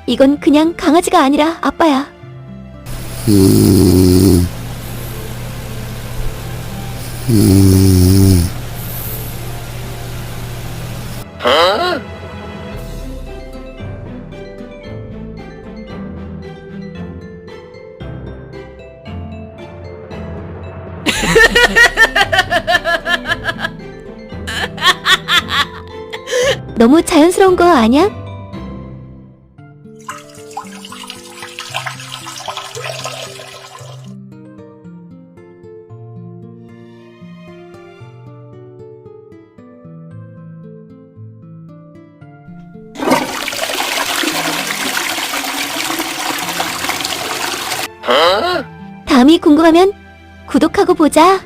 이건 그냥 강아지가 아니라 아빠야. 너무 자연스러운 거 아니야? 다음이 궁금하면 구독하고 보자.